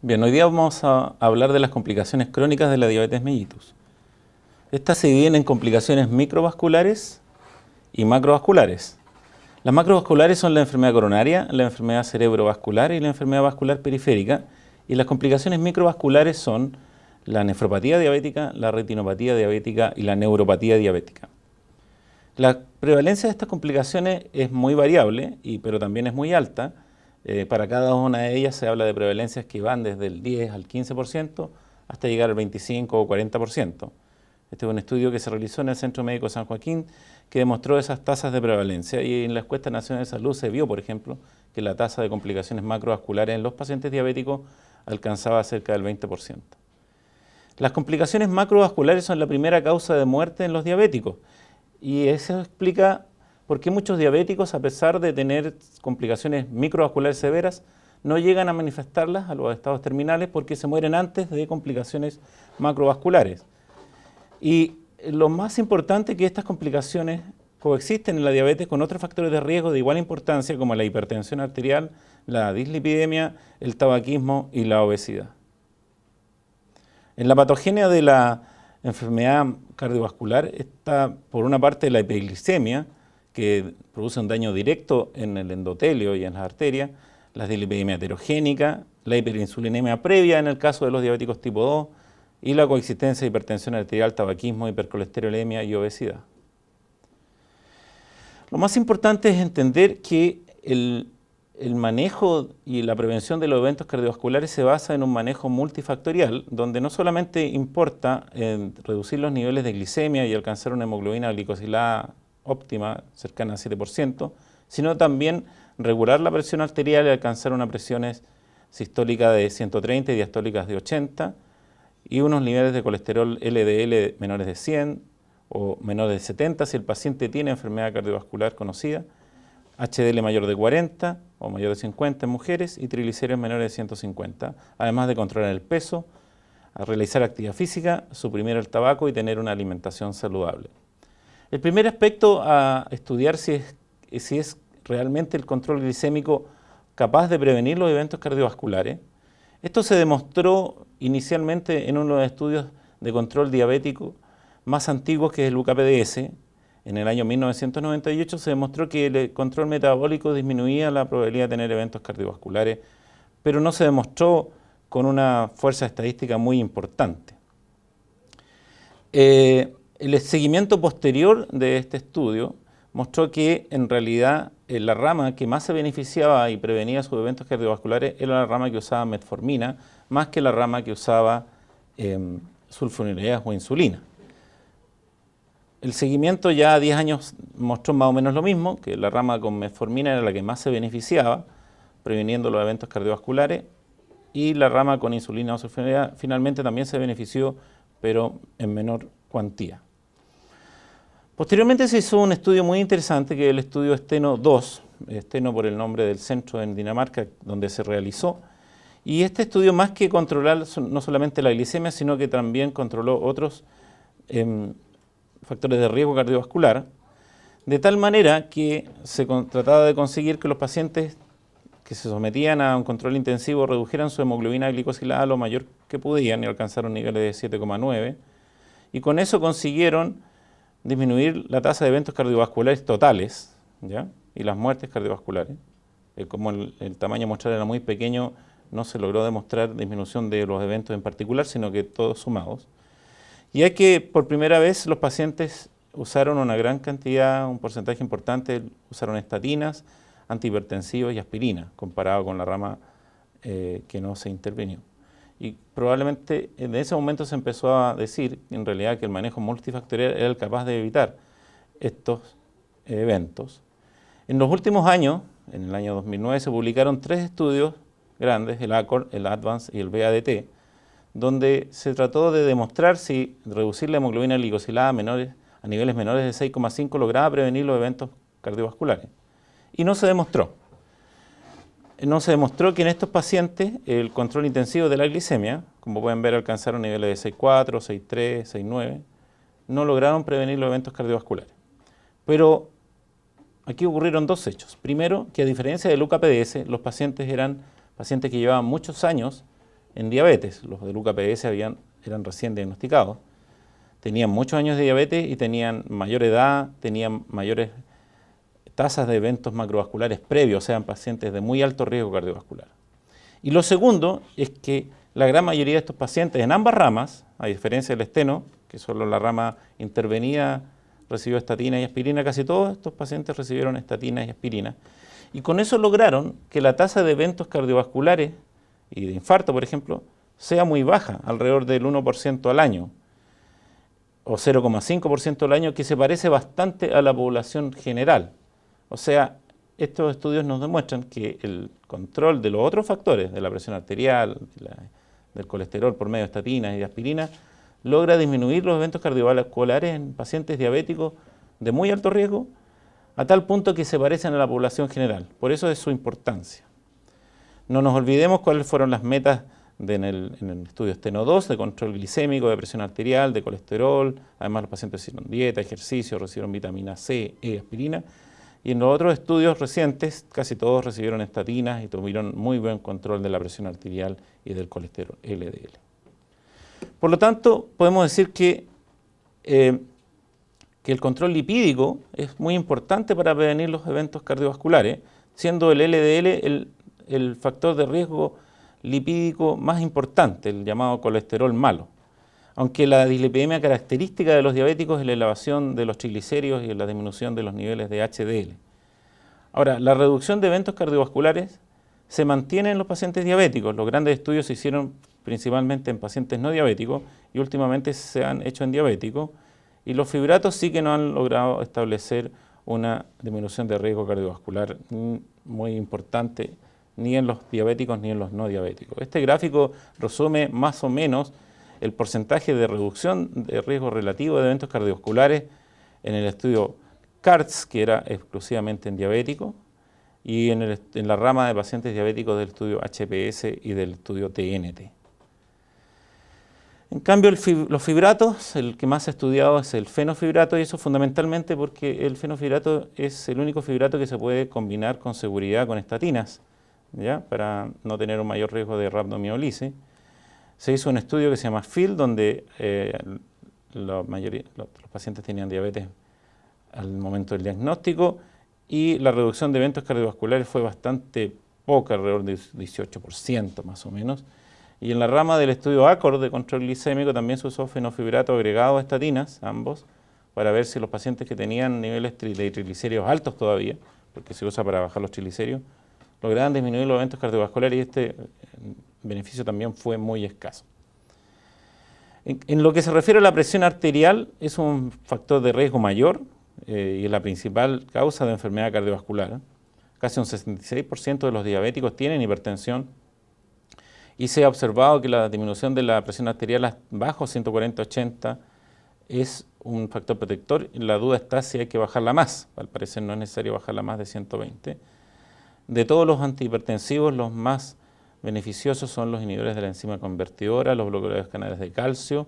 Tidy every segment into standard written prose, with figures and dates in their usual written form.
Bien, hoy día vamos a hablar de las complicaciones crónicas de la diabetes mellitus. Estas se dividen en complicaciones microvasculares y macrovasculares. Las macrovasculares son la enfermedad coronaria, la enfermedad cerebrovascular y la enfermedad vascular periférica. Y las complicaciones microvasculares son la nefropatía diabética, la retinopatía diabética y la neuropatía diabética. La prevalencia de estas complicaciones es muy variable, pero también es muy alta. Para cada una de ellas se habla de prevalencias que van desde el 10 al 15% hasta llegar al 25 o 40%. Este es un estudio que se realizó en el Centro Médico San Joaquín que demostró esas tasas de prevalencia, y en la Encuesta Nacional de Salud se vio, por ejemplo, que la tasa de complicaciones macrovasculares en los pacientes diabéticos alcanzaba cerca del 20%. Las complicaciones macrovasculares son la primera causa de muerte en los diabéticos, y eso explica por qué muchos diabéticos, a pesar de tener complicaciones microvasculares severas, no llegan a manifestarlas a los estados terminales porque se mueren antes de complicaciones macrovasculares. Y lo más importante es que estas complicaciones coexisten en la diabetes con otros factores de riesgo de igual importancia, como la hipertensión arterial, la dislipidemia, el tabaquismo y la obesidad. En la patogenia de la enfermedad cardiovascular está, por una parte, la hiperglicemia, que produce un daño directo en el endotelio y en las arterias, la dislipidemia heterogénica, la hiperinsulinemia previa en el caso de los diabéticos tipo 2 y la coexistencia de hipertensión arterial, tabaquismo, hipercolesterolemia y obesidad. Lo más importante es entender que el manejo y la prevención de los eventos cardiovasculares se basa en un manejo multifactorial, donde no solamente importa reducir los niveles de glicemia y alcanzar una hemoglobina glicosilada óptima, cercana al 7%, sino también regular la presión arterial y alcanzar una presión sistólica de 130 y diastólicas de 80, y unos niveles de colesterol LDL menores de 100 o menores de 70 si el paciente tiene enfermedad cardiovascular conocida, HDL mayor de 40 o mayor de 50 en mujeres y triglicéridos menores de 150, además de controlar el peso, a realizar actividad física, suprimir el tabaco y tener una alimentación saludable. El primer aspecto a estudiar si es realmente el control glicémico capaz de prevenir los eventos cardiovasculares. Esto se demostró inicialmente en uno de los estudios de control diabético más antiguos, que es el UKPDS. En el año 1998 se demostró que el control metabólico disminuía la probabilidad de tener eventos cardiovasculares, pero no se demostró con una fuerza estadística muy importante. El seguimiento posterior de este estudio mostró que en realidad la rama que más se beneficiaba y prevenía sus eventos cardiovasculares era la rama que usaba metformina, más que la rama que usaba sulfonilureas o insulina. El seguimiento ya a 10 años mostró más o menos lo mismo, que la rama con metformina era la que más se beneficiaba, previniendo los eventos cardiovasculares, y la rama con insulina o sulfonilurea finalmente también se benefició, pero en menor cuantía. Posteriormente se hizo un estudio muy interesante, que es el estudio Steno 2, Steno por el nombre del centro en Dinamarca donde se realizó, y este estudio, más que controlar no solamente la glicemia, sino que también controló otros factores de riesgo cardiovascular, de tal manera que se trataba de conseguir que los pacientes que se sometían a un control intensivo redujeran su hemoglobina glicosilada lo mayor que podían y alcanzaron niveles de 7,9, y con eso consiguieron disminuir la tasa de eventos cardiovasculares totales, ¿ya?, y las muertes cardiovasculares. Como el tamaño muestral era muy pequeño, no se logró demostrar disminución de los eventos en particular, sino que todos sumados. Y es que por primera vez los pacientes usaron una gran cantidad, un porcentaje importante, usaron estatinas, antihipertensivos y aspirina, comparado con la rama que no se intervino. Y probablemente en ese momento se empezó a decir en realidad que el manejo multifactorial era el capaz de evitar estos eventos. En los últimos años, en el año 2009, se publicaron 3 estudios grandes, el ACORD, el ADVANCE y el BADT, donde se trató de demostrar si reducir la hemoglobina glicosilada a niveles menores de 6,5 lograba prevenir los eventos cardiovasculares. Y no se demostró. No se demostró que en estos pacientes el control intensivo de la glicemia, como pueden ver, alcanzaron niveles de 6,4, 6,3, 6,9, no lograron prevenir los eventos cardiovasculares. Pero aquí ocurrieron 2 hechos. Primero, que a diferencia del UKPDS, los pacientes eran pacientes que llevaban muchos años en diabetes. Los del UKPS eran recién diagnosticados. Tenían muchos años de diabetes y tenían mayor edad, tenían mayores tasas de eventos macrovasculares previos, o sea, en pacientes de muy alto riesgo cardiovascular. Y lo segundo es que la gran mayoría de estos pacientes en ambas ramas, a diferencia del esteno, que solo la rama intervenida recibió estatina y aspirina, casi todos estos pacientes recibieron estatinas y aspirina. Y con eso lograron que la tasa de eventos cardiovasculares y de infarto, por ejemplo, sea muy baja, alrededor del 1% al año, o 0,5% al año, que se parece bastante a la población general. O sea, estos estudios nos demuestran que el control de los otros factores, de la presión arterial, del colesterol por medio de estatinas y de aspirina, logra disminuir los eventos cardiovasculares en pacientes diabéticos de muy alto riesgo, a tal punto que se parecen a la población general. Por eso es su importancia. No nos olvidemos cuáles fueron las metas en el estudio Steno 2, de control glicémico, de presión arterial, de colesterol. Además, los pacientes hicieron dieta, ejercicio, recibieron vitamina C, E, aspirina. Y en los otros estudios recientes, casi todos recibieron estatinas y tuvieron muy buen control de la presión arterial y del colesterol LDL. Por lo tanto, podemos decir que el control lipídico es muy importante para prevenir los eventos cardiovasculares, siendo el LDL el factor de riesgo lipídico más importante, el llamado colesterol malo. Aunque la dislipidemia característica de los diabéticos es la elevación de los triglicéridos y la disminución de los niveles de HDL. Ahora, la reducción de eventos cardiovasculares se mantiene en los pacientes diabéticos. Los grandes estudios se hicieron principalmente en pacientes no diabéticos y últimamente se han hecho en diabéticos. Y los fibratos sí que no han logrado establecer una disminución de riesgo cardiovascular muy importante, ni en los diabéticos ni en los no diabéticos. Este gráfico resume más o menos el porcentaje de reducción de riesgo relativo de eventos cardiovasculares en el estudio CARTS, que era exclusivamente en diabéticos, y en la rama de pacientes diabéticos del estudio HPS y del estudio TNT. En cambio, los fibratos, el que más se ha estudiado es el fenofibrato, y eso fundamentalmente porque el fenofibrato es el único fibrato que se puede combinar con seguridad con estatinas, ¿ya? Para no tener un mayor riesgo de rhabdomiolisis. Se hizo un estudio que se llama FIELD, donde los pacientes tenían diabetes al momento del diagnóstico y la reducción de eventos cardiovasculares fue bastante poca, alrededor del 18% más o menos. Y en la rama del estudio ACCORD de control glicémico también se usó fenofibrato agregado a estatinas, ambos, para ver si los pacientes que tenían niveles de triglicéridos altos todavía, porque se usa para bajar los triglicéridos, lograban disminuir los eventos cardiovasculares y este beneficio también fue muy escaso. En lo que se refiere a la presión arterial, es un factor de riesgo mayor y es la principal causa de enfermedad cardiovascular. Casi un 66% de los diabéticos tienen hipertensión y se ha observado que la disminución de la presión arterial bajo 140/80 es un factor protector. La duda está si hay que bajarla más. Al parecer no es necesario bajarla más de 120. De todos los antihipertensivos, los más beneficiosos son los inhibidores de la enzima convertidora, los bloqueadores canales de calcio,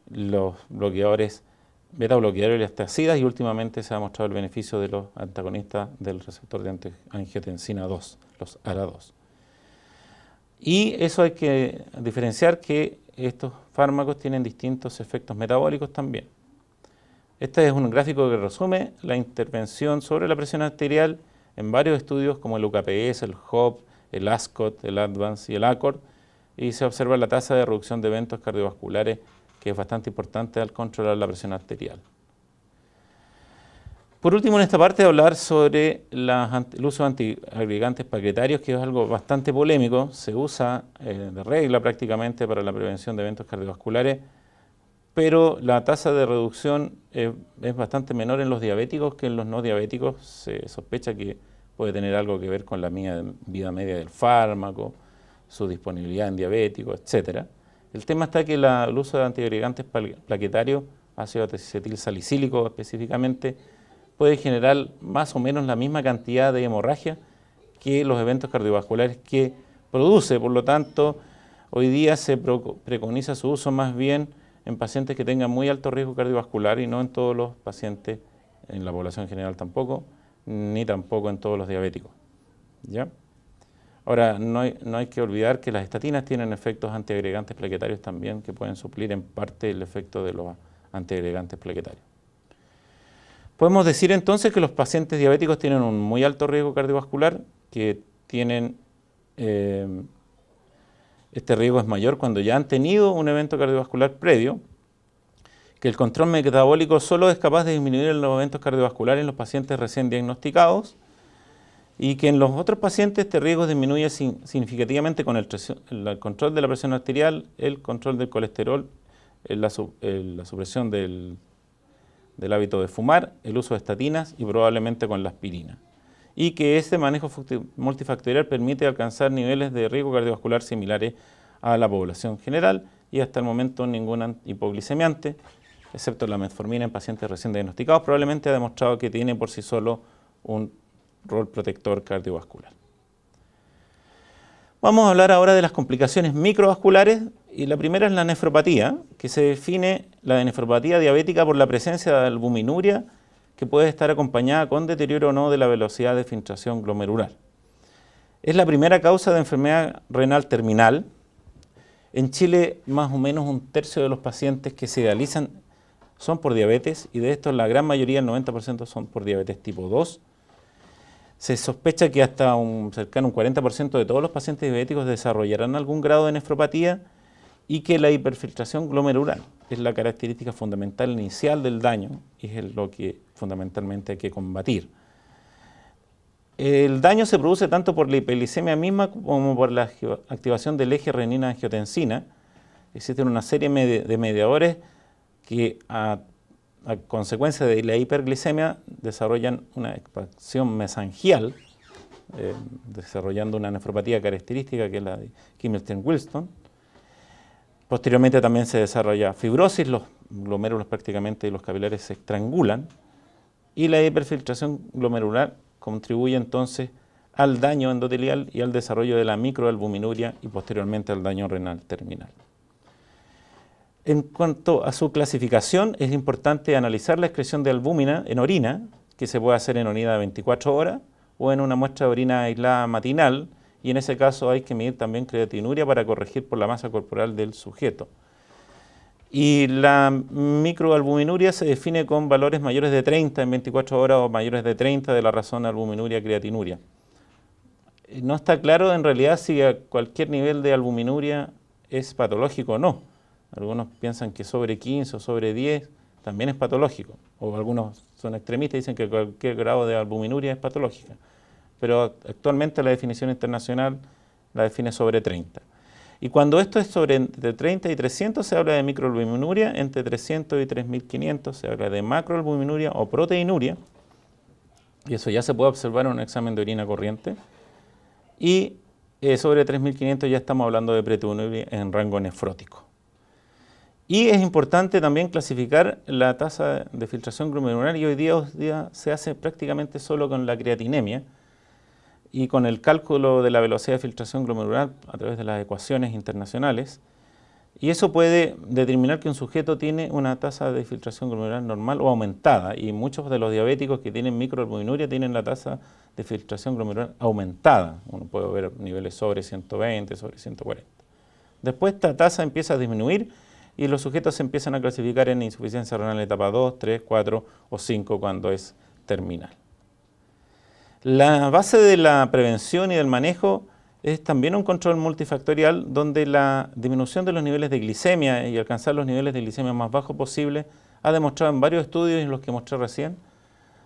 los bloqueadores, beta-bloqueadores y las tiazidas, y últimamente se ha mostrado el beneficio de los antagonistas del receptor de angiotensina 2, los ARA2. Y eso hay que diferenciar que estos fármacos tienen distintos efectos metabólicos también. Este es un gráfico que resume la intervención sobre la presión arterial en varios estudios como el UKPS, el HOP, el ASCOT, el ADVANCE y el ACCORD, y se observa la tasa de reducción de eventos cardiovasculares que es bastante importante al controlar la presión arterial. Por último, en esta parte, hablar sobre el uso de antiagregantes plaquetarios, que es algo bastante polémico. Se usa de regla prácticamente para la prevención de eventos cardiovasculares, pero la tasa de reducción es bastante menor en los diabéticos que en los no diabéticos. Se sospecha que puede tener algo que ver con la vida media del fármaco, su disponibilidad en diabéticos, etc. El tema está que el uso de antiagregantes plaquetarios, ácido acetil salicílico específicamente, puede generar más o menos la misma cantidad de hemorragia que los eventos cardiovasculares que produce. Por lo tanto, hoy día se preconiza su uso más bien en pacientes que tengan muy alto riesgo cardiovascular y no en todos los pacientes, en la población general tampoco, ni tampoco en todos los diabéticos, ¿ya? Ahora, no hay que olvidar que las estatinas tienen efectos antiagregantes plaquetarios también que pueden suplir en parte el efecto de los antiagregantes plaquetarios. Podemos decir entonces que los pacientes diabéticos tienen un muy alto riesgo cardiovascular, que tienen este riesgo es mayor cuando ya han tenido un evento cardiovascular previo, que el control metabólico solo es capaz de disminuir los eventos cardiovasculares en los pacientes recién diagnosticados, y que en los otros pacientes este riesgo disminuye significativamente con el control de la presión arterial, el control del colesterol, la supresión del hábito de fumar, el uso de estatinas y probablemente con la aspirina. Y que este manejo multifactorial permite alcanzar niveles de riesgo cardiovascular similares a la población general y hasta el momento ningún hipoglicemiante, excepto la metformina en pacientes recién diagnosticados, probablemente ha demostrado que tiene por sí solo un rol protector cardiovascular. Vamos a hablar ahora de las complicaciones microvasculares, y la primera es la nefropatía, que se define la nefropatía diabética por la presencia de albuminuria que puede estar acompañada con deterioro o no de la velocidad de filtración glomerular. Es la primera causa de enfermedad renal terminal. En Chile, más o menos un tercio de los pacientes que se dializan son por diabetes, y de estos la gran mayoría, el 90%, son por diabetes tipo 2. Se sospecha que hasta cercano a un 40% de todos los pacientes diabéticos desarrollarán algún grado de nefropatía, y que la hiperfiltración glomerular es la característica fundamental inicial del daño y es lo que fundamentalmente hay que combatir. El daño se produce tanto por la hipoglicemia misma como por la activación del eje renina-angiotensina. Existen una serie de mediadores que a consecuencia de la hiperglicemia desarrollan una expansión mesangial, desarrollando una nefropatía característica que es la de Kimmel-Wilson. Posteriormente también se desarrolla fibrosis, los glomérulos prácticamente y los capilares se estrangulan, y la hiperfiltración glomerular contribuye entonces al daño endotelial y al desarrollo de la microalbuminuria y posteriormente al daño renal terminal. En cuanto a su clasificación, es importante analizar la excreción de albúmina en orina, que se puede hacer en orina de 24 horas o en una muestra de orina aislada matinal, y en ese caso hay que medir también creatinuria para corregir por la masa corporal del sujeto. Y la microalbuminuria se define con valores mayores de 30 en 24 horas o mayores de 30 de la razón albuminuria-creatinuria. No está claro en realidad si a cualquier nivel de albuminuria es patológico o no. Algunos piensan que sobre 15 o sobre 10 también es patológico, o algunos son extremistas y dicen que cualquier grado de albuminuria es patológica. Pero actualmente la definición internacional la define sobre 30. Y cuando esto es sobre entre 30 y 300 se habla de microalbuminuria, entre 300 y 3500 se habla de macroalbuminuria o proteinuria, y eso ya se puede observar en un examen de orina corriente, y sobre 3500 ya estamos hablando de proteinuria en rango nefrótico. Y es importante también clasificar la tasa de filtración glomerular, y hoy día se hace prácticamente solo con la creatinemia, y con el cálculo de la velocidad de filtración glomerular a través de las ecuaciones internacionales, y eso puede determinar que un sujeto tiene una tasa de filtración glomerular normal o aumentada, y muchos de los diabéticos que tienen microalbuminuria tienen la tasa de filtración glomerular aumentada. Uno puede ver niveles sobre 120, sobre 140. Después esta tasa empieza a disminuir y los sujetos se empiezan a clasificar en insuficiencia renal etapa 2, 3, 4 o 5 cuando es terminal. La base de la prevención y del manejo es también un control multifactorial, donde la disminución de los niveles de glicemia y alcanzar los niveles de glicemia más bajos posible ha demostrado en varios estudios, en los que mostré recién,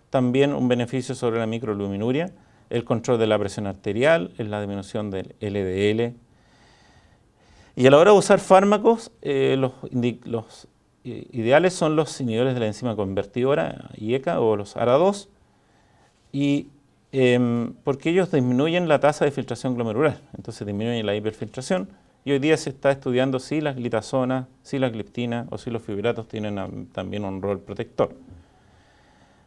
también un beneficio sobre la microalbuminuria, el control de la presión arterial, la disminución del LDL. Y a la hora de usar fármacos, los ideales son los inhibidores de la enzima convertidora, IECA, o los ARA2, porque ellos disminuyen la tasa de filtración glomerular, entonces disminuyen la hiperfiltración, y hoy día se está estudiando si las glitazonas, si las gliptinas o si los fibratos tienen también un rol protector.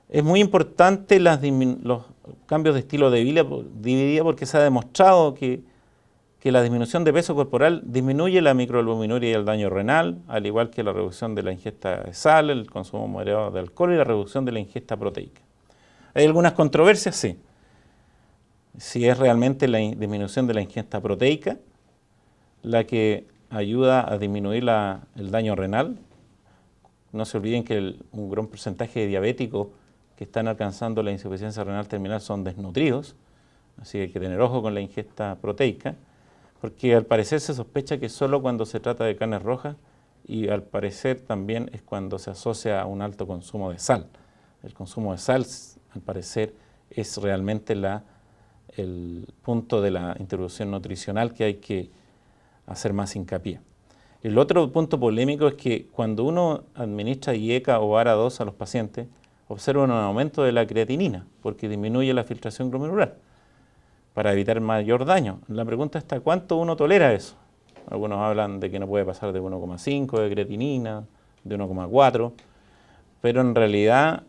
Es muy importante los cambios de estilo de vida porque se ha demostrado que la disminución de peso corporal disminuye la microalbuminuria y el daño renal, al igual que la reducción de la ingesta de sal, el consumo moderado de alcohol y la reducción de la ingesta proteica. ¿Hay algunas controversias? Sí. si es realmente la disminución de la ingesta proteica la que ayuda a disminuir el daño renal. No se olviden que un gran porcentaje de diabéticos que están alcanzando la insuficiencia renal terminal son desnutridos, así que hay que tener ojo con la ingesta proteica, porque al parecer se sospecha que solo cuando se trata de carnes rojas y al parecer también es cuando se asocia a un alto consumo de sal. El consumo de sal, al parecer, es realmente el punto de la introducción nutricional que hay que hacer más hincapié. El otro punto polémico es que cuando uno administra IECA o ARA2 a los pacientes, observan un aumento de la creatinina porque disminuye la filtración glomerular para evitar mayor daño. La pregunta es ¿hasta cuánto uno tolera eso? Algunos hablan de que no puede pasar de 1,5 de creatinina, de 1,4, pero en realidad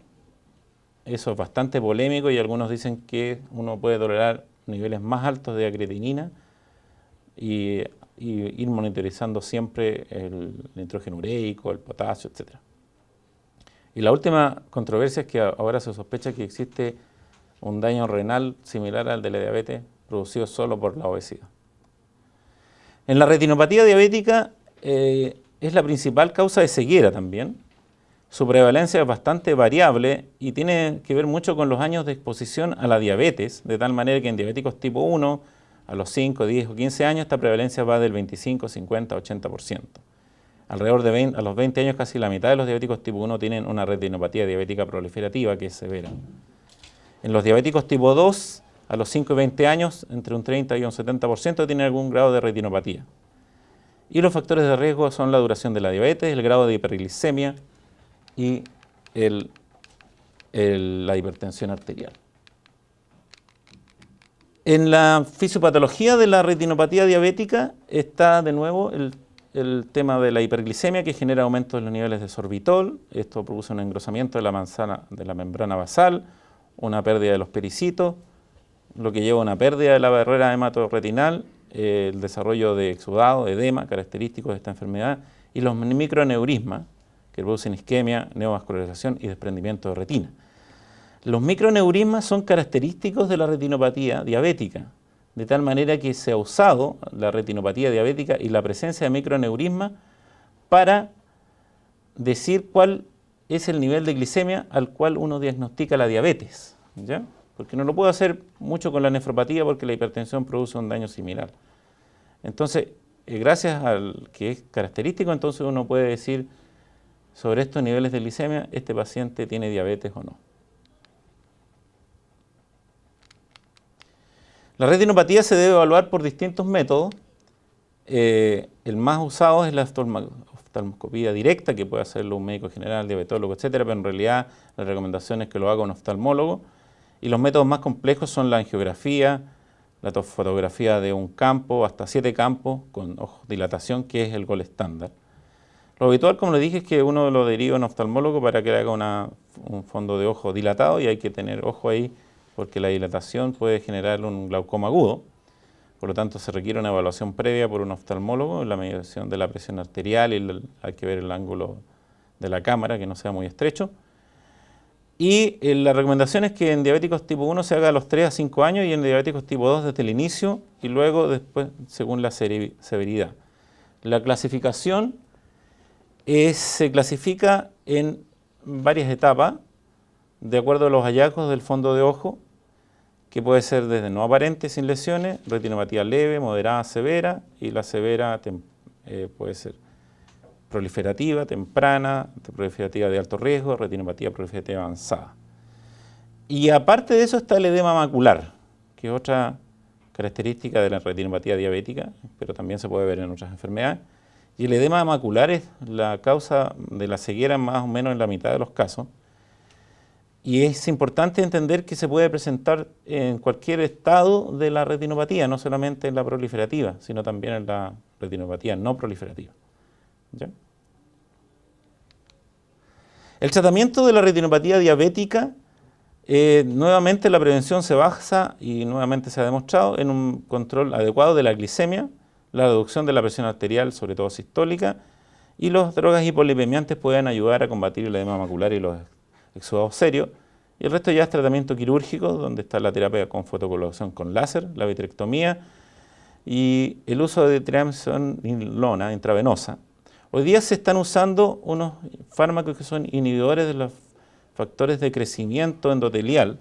eso es bastante polémico y algunos dicen que uno puede tolerar niveles más altos de creatinina y ir monitorizando siempre el nitrógeno ureico, el potasio, etc. Y la última controversia es que ahora se sospecha que existe un daño renal similar al de la diabetes producido solo por la obesidad. En la retinopatía diabética es la principal causa de ceguera también. Su prevalencia es bastante variable y tiene que ver mucho con los años de exposición a la diabetes, de tal manera que en diabéticos tipo 1, a los 5, 10 o 15 años, esta prevalencia va del 25, 50, 80%. Alrededor de a los 20 años, casi la mitad de los diabéticos tipo 1 tienen una retinopatía diabética proliferativa que es severa. En los diabéticos tipo 2, a los 5 y 20 años, entre un 30 y un 70% tienen algún grado de retinopatía. Y los factores de riesgo son la duración de la diabetes, el grado de hiperglicemia y la hipertensión arterial. En la fisiopatología de la retinopatía diabética está de nuevo el tema de la hiperglicemia que genera aumento de los niveles de sorbitol. Esto produce un engrosamiento de la membrana basal, una pérdida de los pericitos, lo que lleva a una pérdida de la barrera hematorretinal, el desarrollo de exudado, edema, característicos de esta enfermedad, y los microneurismas, que producen isquemia, neovascularización y desprendimiento de retina. Los microneurismas son característicos de la retinopatía diabética, de tal manera que se ha usado la retinopatía diabética y la presencia de microneurismas para decir cuál es el nivel de glicemia al cual uno diagnostica la diabetes, ¿ya? Porque no lo puedo hacer mucho con la nefropatía porque la hipertensión produce un daño similar. Entonces, gracias al que es característico, entonces uno puede decir sobre estos niveles de glicemia, este paciente tiene diabetes o no. La retinopatía se debe evaluar por distintos métodos. El más usado es la oftalmoscopía directa, que puede hacerlo un médico general, diabetólogo, etcétera, pero en realidad la recomendación es que lo haga un oftalmólogo. Y los métodos más complejos son la angiografía, la fotografía de un campo, hasta 7 campos, con dilatación, que es el gol estándar. Lo habitual, como le dije, es que uno lo deriva a un oftalmólogo para que le haga un fondo de ojo dilatado y hay que tener ojo ahí porque la dilatación puede generar un glaucoma agudo. Por lo tanto, se requiere una evaluación previa por un oftalmólogo, la medición de la presión arterial y hay que ver el ángulo de la cámara, que no sea muy estrecho. Y la recomendación es que en diabéticos tipo 1 se haga a los 3 a 5 años y en diabéticos tipo 2 desde el inicio y luego después según la severidad. La clasificación se clasifica en varias etapas de acuerdo a los hallazgos del fondo de ojo, que puede ser desde no aparente sin lesiones, retinopatía leve, moderada, severa, y la severa puede ser proliferativa, temprana, proliferativa de alto riesgo, retinopatía proliferativa avanzada. Y aparte de eso está el edema macular, que es otra característica de la retinopatía diabética, pero también se puede ver en otras enfermedades. Y el edema macular es la causa de la ceguera más o menos en la mitad de los casos. Y es importante entender que se puede presentar en cualquier estado de la retinopatía, no solamente en la proliferativa, sino también en la retinopatía no proliferativa. ¿Ya? El tratamiento de la retinopatía diabética, nuevamente la prevención se basa, y nuevamente se ha demostrado, en un control adecuado de la glicemia, la reducción de la presión arterial, sobre todo sistólica, y las drogas hipolipemiantes pueden ayudar a combatir el edema macular y los exudados serios, Y el resto ya es tratamiento quirúrgico, donde está la terapia con fotocolocación con láser, la vitrectomía y el uso de triamcinolona intravenosa. Hoy día se están usando unos fármacos que son inhibidores de los factores de crecimiento endotelial,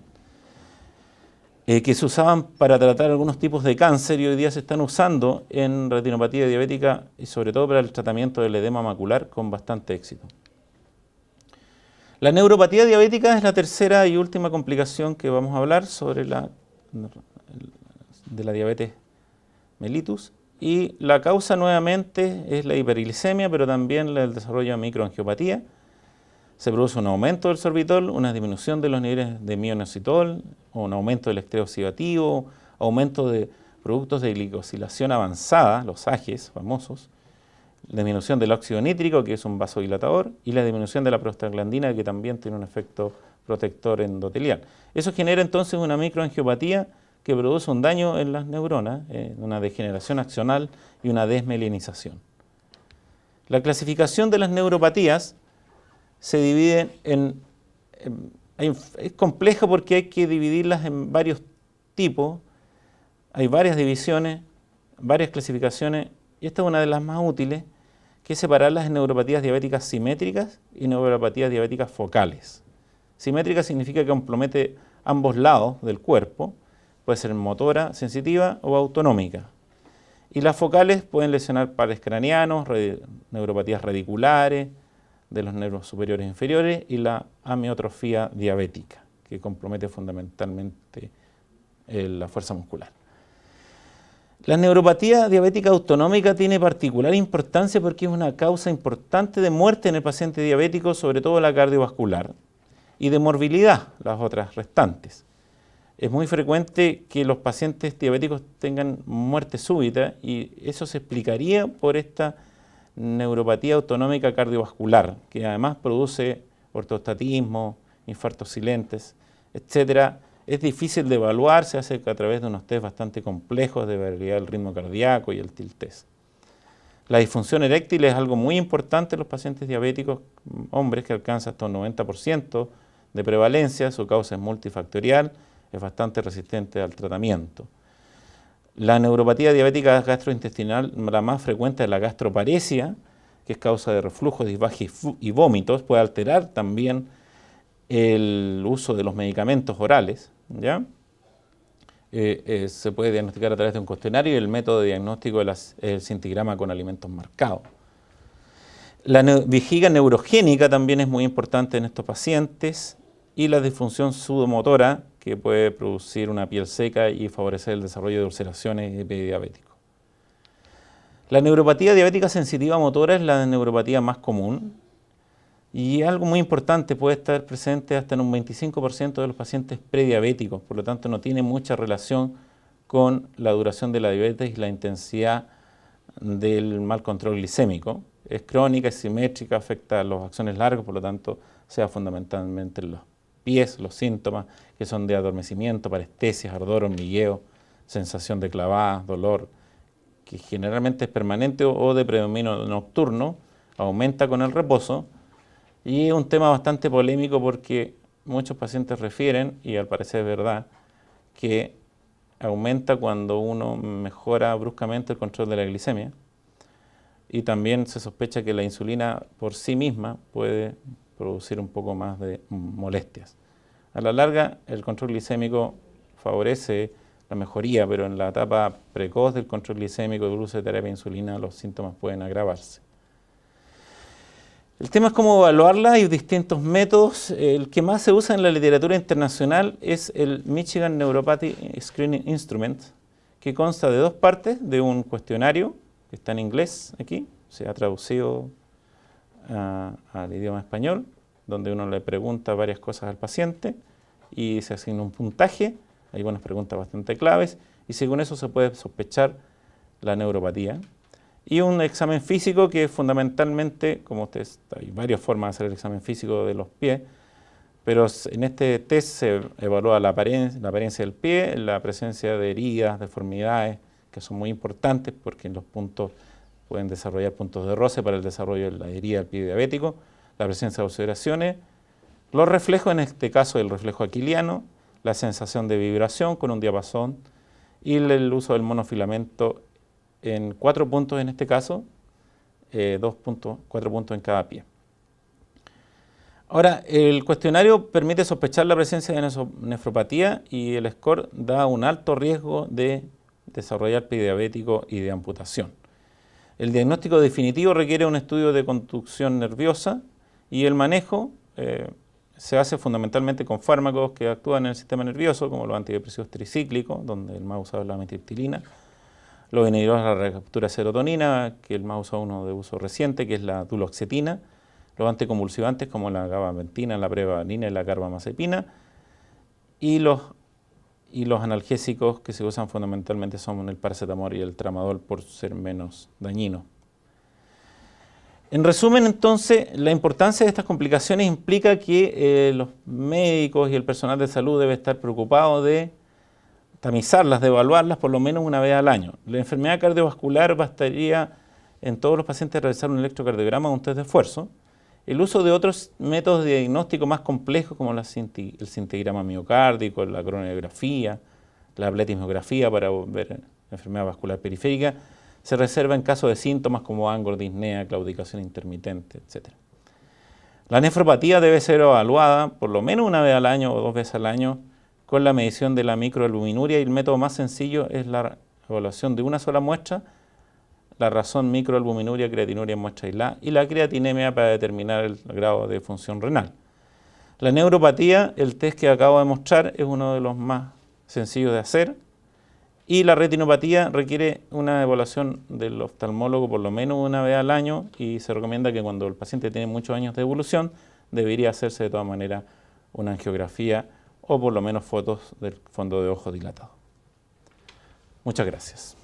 que se usaban para tratar algunos tipos de cáncer y hoy día se están usando en retinopatía diabética y sobre todo para el tratamiento del edema macular con bastante éxito. La neuropatía diabética es la tercera y última complicación que vamos a hablar sobre de la diabetes mellitus, y la causa nuevamente es la hiperglicemia, pero también el desarrollo de microangiopatía. Se produce un aumento del sorbitol, una disminución de los niveles de mioinositol, un aumento del estrés oxidativo, aumento de productos de glicosilación avanzada, los AGEs famosos, la disminución del óxido nítrico, que es un vasodilatador, y la disminución de la prostaglandina, que también tiene un efecto protector endotelial. Eso genera entonces una microangiopatía que produce un daño en las neuronas, una degeneración axonal y una desmelinización. La clasificación de las neuropatías se divide es compleja porque hay que dividirlas en varios tipos, hay varias divisiones, varias clasificaciones, y esta es una de las más útiles, que es separarlas en neuropatías diabéticas simétricas y neuropatías diabéticas focales. Simétrica significa que compromete ambos lados del cuerpo, puede ser motora, sensitiva o autonómica. Y las focales pueden lesionar pares craneanos, neuropatías radiculares, de los nervios superiores e inferiores, y la amiotrofía diabética, que compromete fundamentalmente la fuerza muscular. La neuropatía diabética autonómica tiene particular importancia porque es una causa importante de muerte en el paciente diabético, sobre todo la cardiovascular, y de morbilidad, las otras restantes. Es muy frecuente que los pacientes diabéticos tengan muerte súbita y eso se explicaría por esta neuropatía autonómica cardiovascular, que además produce ortostatismo, infartos silentes, etc. Es difícil de evaluar, se hace a través de unos test bastante complejos de variabilidad del ritmo cardíaco y el tilt test. La disfunción eréctil es algo muy importante en los pacientes diabéticos, hombres, que alcanza hasta un 90% de prevalencia, su causa es multifactorial, es bastante resistente al tratamiento. La neuropatía diabética gastrointestinal, la más frecuente es la gastroparesia, que es causa de reflujo, disfagia y vómitos, puede alterar también el uso de los medicamentos orales, ¿ya? Se puede diagnosticar a través de un cuestionario y el método de diagnóstico es el scintigrama con alimentos marcados. La vejiga neurogénica también es muy importante en estos pacientes y la disfunción sudomotora, que puede producir una piel seca y favorecer el desarrollo de ulceraciones y pie diabético. La neuropatía diabética sensitiva motora es la neuropatía más común y algo muy importante, puede estar presente hasta en un 25% de los pacientes prediabéticos, por lo tanto no tiene mucha relación con la duración de la diabetes y la intensidad del mal control glicémico. Es crónica, es simétrica, afecta a los axones largos, por lo tanto sea fundamentalmente en los pies, los síntomas que son de adormecimiento, parestesias, ardor, hormigueo, sensación de clavadas, dolor, que generalmente es permanente o de predominio nocturno, aumenta con el reposo, y es un tema bastante polémico porque muchos pacientes refieren, y al parecer es verdad, que aumenta cuando uno mejora bruscamente el control de la glicemia, y también se sospecha que la insulina por sí misma puede producir un poco más de molestias. A la larga, el control glicémico favorece la mejoría, pero en la etapa precoz del control glicémico del uso de terapia de insulina, los síntomas pueden agravarse. El tema es cómo evaluarla, hay distintos métodos. El que más se usa en la literatura internacional es el Michigan Neuropathy Screening Instrument, que consta de dos partes, de un cuestionario, que está en inglés aquí, se ha traducido al idioma español, donde uno le pregunta varias cosas al paciente y se asigna un puntaje, hay unas preguntas bastante claves, y según eso se puede sospechar la neuropatía. Y un examen físico que fundamentalmente, como ustedes, hay varias formas de hacer el examen físico de los pies, pero en este test se evalúa la apariencia del pie, la presencia de heridas, deformidades, que son muy importantes porque en los puntos pueden desarrollar puntos de roce para el desarrollo de la herida del pie diabético, la presencia de ulceraciones, Los reflejos, en este caso el reflejo aquiliano, la sensación de vibración con un diapasón y el uso del monofilamento en 4 puntos en este caso, 4 puntos en cada pie. Ahora, el cuestionario permite sospechar la presencia de nefropatía y el score da un alto riesgo de desarrollar pie diabético y de amputación. El diagnóstico definitivo requiere un estudio de conducción nerviosa y el manejo se hace fundamentalmente con fármacos que actúan en el sistema nervioso, como los antidepresivos tricíclicos, donde el más usado es la metiltilina, los inhibidores de la recaptura de serotonina, que el más usado uno de uso reciente, que es la duloxetina, los anticonvulsivantes como la gabapentina, la pregabalina y la carbamazepina, y los analgésicos que se usan fundamentalmente son el paracetamol y el tramadol por ser menos dañinos. En resumen, entonces, la importancia de estas complicaciones implica que los médicos y el personal de salud debe estar preocupado de tamizarlas, de evaluarlas por lo menos una vez al año. La enfermedad cardiovascular bastaría en todos los pacientes realizar un electrocardiograma o un test de esfuerzo. El uso de otros métodos de diagnóstico más complejos como el scintigrama miocárdico, la cronografía, la pletismografía para ver enfermedad vascular periférica, se reserva en caso de síntomas como angor, disnea, claudicación intermitente, etc. La nefropatía debe ser evaluada por lo menos una vez al año o 2 veces al año con la medición de la microalbuminuria y el método más sencillo es la evaluación de una sola muestra, la razón microalbuminuria, creatinuria en muestra aislada y la creatinemia para determinar el grado de función renal. La neuropatía, el test que acabo de mostrar, es uno de los más sencillos de hacer y la retinopatía requiere una evaluación del oftalmólogo por lo menos una vez al año y se recomienda que cuando el paciente tiene muchos años de evolución debería hacerse de todas maneras una angiografía o por lo menos fotos del fondo de ojo dilatado. Muchas gracias.